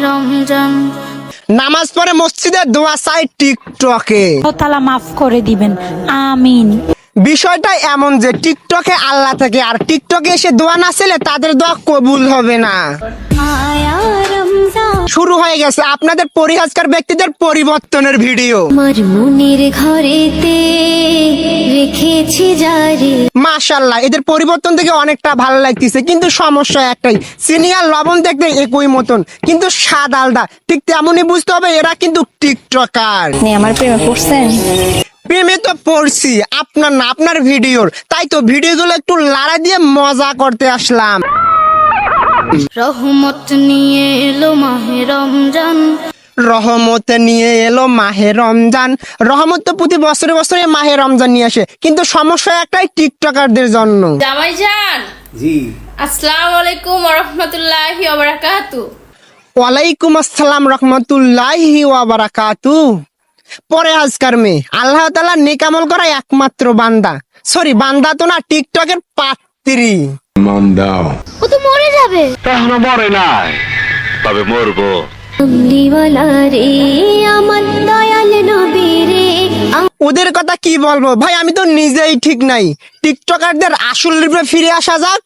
রমজান। নামাজ পড়ে মসজিদে, দোয়া চাই টিকটকে। তাআলা মাফ করে দিবেন, আমিন। বিষয়টা এমন যে টিকটকে আল্লাহ থাকে, আর টিকটকে এসে দোয়া না ছেলে তাদের দোয়া কবুল হবে না। শুরু হয়ে গেছে আপনাদের পরিহাসকার ব্যক্তিদের পরিবর্তনের ভিডিও। আমার মনের ঘরেতে রেখেছি যারে। মাশাআল্লাহ, এদের পরিবর্তন থেকে অনেকটা ভালো লাগতেছে, কিন্তু সমস্যা একটাই, চিনি আর লবণ দেখতে একই মতন কিন্তু স্বাদ আলাদা। ঠিক তেমনই বুঝতে হবে এরা কিন্তু টিকটকার। আমার প্রেমে পড়ছেন? প্রেমে তো পড়ছি, আপনার না, আপনার ভিডিওর। তাই তো ভিডিওগুলো একটু লাড়া দিয়ে মজা করতে আসলাম। রহমত নিয়ে এলো মাহে রমজান। রহমত নিয়ে এলো মাহে রমজান। রহমত তো প্রতি বছরে বছরে মাহে রমজান নিয়ে আসে, কিন্তু সমস্যা একটাই টিকটকারদের জন্য। জামাইজান, জি আসসালামু আলাইকুম ওয়া রাহমাতুল্লাহি ওয়া বারাকাতুহু। ওয়ালাইকুম আসসালাম রহমতুল্লাহি ওয়া বারাকাতুহু। পরে আজকার মেয়ে আল্লাহ তাআলা নেকামল করা একমাত্র বান্দা, সরি বান্দা তো না, টিকটকের পাত্রী। ও তো মরে যাবে। এখনো মরে নাই, তবে মরবো। কামলিওয়ালা রে আমার দয়াল নবী রে। ওদের কথা কি বলবো ভাই, আমি তো নিজেই ঠিক নাই। টিকটকারদের আসল রূপে ফিরে আসা যাক।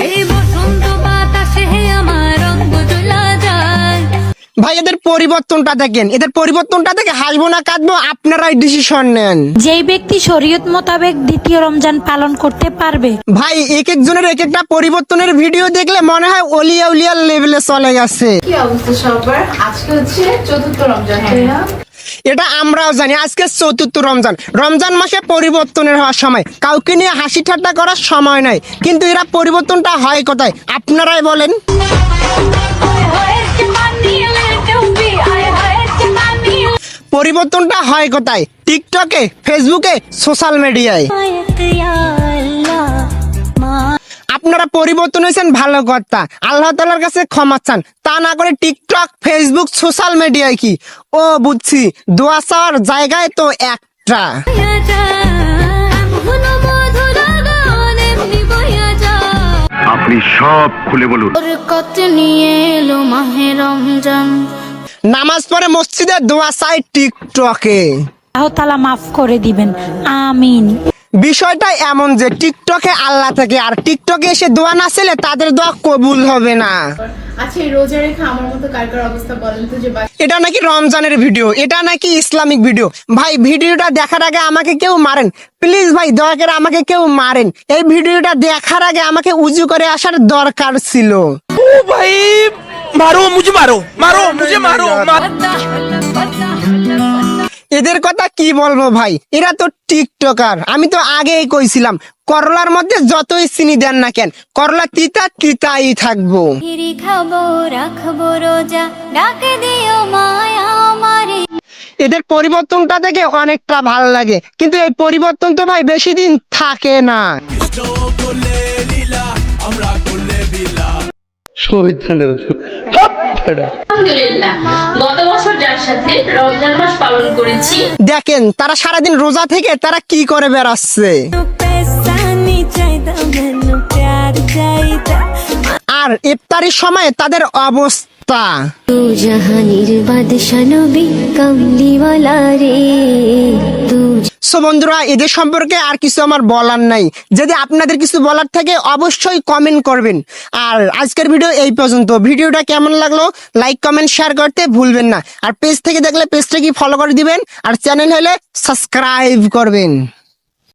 এই বসন্ত বাতাসে আমার রঙ জ্বলা যায়। ভাই এদের পরিবর্তনটা দেখেন, এদের পরিবর্তনটা দেখে হাসবো না কাঁদবো আপনারাই ডিসিশন নেন। যেই ব্যক্তি শরীয়ত মোতাবেক দ্বিতীয় রমজান পালন করতে পারবে, ভাই এক একজনের এক একটা পরিবর্তনের ভিডিও দেখলে মনে হয় অলিয়া উলিয়ার লেভেলে চলে গেছে। কি অবস্থা সবার? আজকে হচ্ছে চতুর্থ রমজান, তাই না? এটা আমরাও জানি, আজকে চতুর্থ রমজান। রমজান মাসে পরিবর্তনের হওয়ার সময়, কাউকে নিয়ে হাসি ঠাট্টা করার সময় নাই, কিন্তু এরা পরিবর্তনটা হয় কোথায় আপনারাই বলেন। পরিবর্তনটা হয় কোথায়? টিকটকে, ফেসবুকে, সোশ্যাল মিডিয়ায়। আপনারা পরিবর্তন হয়েছেন ভালো কথা, আল্লাহ তাআলার কাছে ক্ষমা চান। তা না করে টিকটক, ফেসবুক, সোশ্যাল মিডিয়ায় কি? ও বুঝছি, দোয়া চাওয়ার জায়গায় তো একটা। আপনি সব খুলে বলুন। বরকত নিয়ে এলো মাহে রমজান। নামাজ পড়ে মসজিদে, দোয়া চাই টিকটকে। আল্লাহ তাআলা মাফ করে দিবেন, আমিন। বিষয়টা এমন যে টিকটকে আল্লাহ থাকে, আর টিকটকে এসে দোয়া না ছেলে তাদের দোয়া কবুল হবে না। আচ্ছা, এই রোজা রেখে আমার মতো কার কার অবস্থা বলেন তো? যে এটা নাকি রমজানের ভিডিও, এটা নাকি ইসলামিক ভিডিও। ভাই ভিডিওটা দেখার আগে আমাকে কেউ মারেন প্লিজ, ভাই দয়া করে আমাকে কেউ মারেন। এই ভিডিওটা দেখার আগে আমাকে উজু করে আসার দরকার ছিল। ও ভাই, মারো মুঝে, মারো মারো মুঝে, মারো। এদের কথা কি বলবো ভাই, এরা তো টিকটকার। আমি তো আগেই কইছিলাম, করলার মধ্যে যতই চিনি দেন না কেন, করলা তিতা তিতাই থাকবো। খাবো রাখবো রোজা, ডাকে দিও মায়া আমারে। এদের পরিবর্তনটা দেখে অনেকটা ভালো লাগে, কিন্তু এই পরিবর্তন তো ভাই বেশি দিন থাকে না। আলহামদুলিল্লাহ, গত বছর যার সাথে রমজান মাস পালন করেছি, দেখেন তারা সারাদিন রোজা থেকে তারা কি করে বেড়াচ্ছে। আর ইফতারির সময় তাদের অবস্থা। জাহানির বাদশা নবী কামলিওয়ালা রে। সো বন্ধুরা, এদের সম্পর্কে আর কিছু আমার বলার নাই। যদি আপনাদের কিছু বলার থাকে অবশ্যই কমেন্ট করবেন। আর আজকের ভিডিও এই পর্যন্ত। ভিডিওটা কেমন লাগলো লাইক কমেন্ট শেয়ার করতে ভুলবেন না। আর পেজ থেকে দেখলে পেজটা কি ফলো করে দিবেন, আর চ্যানেল হলে সাবস্ক্রাইব করবেন।